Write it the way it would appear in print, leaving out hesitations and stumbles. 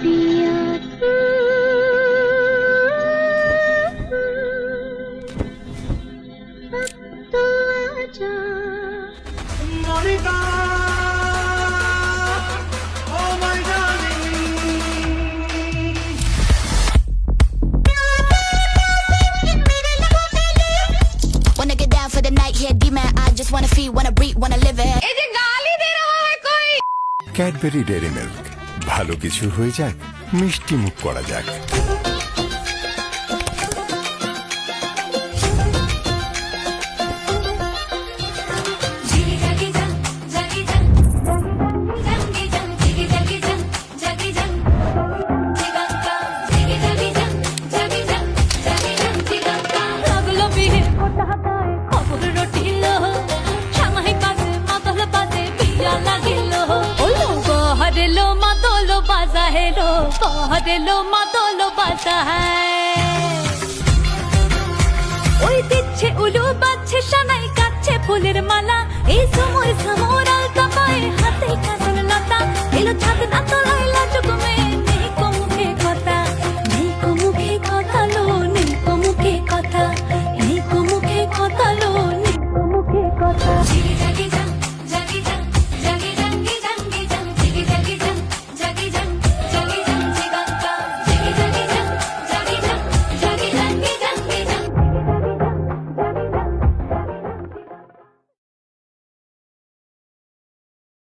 पिया अब तो आजा Monica, oh my darling. Wanna get down for the night, yeah, D-man. I just wanna feel, wanna breathe, wanna live it. Cadbury dairy milk, ভালো কিছু হয়ে যাক, মিষ্টি মুখ করা যাক। হেলো মাদলো বাজা ওই দিচ্ছে উলু বাজছে সানাই কাচ্ছে ফুলের মালা এই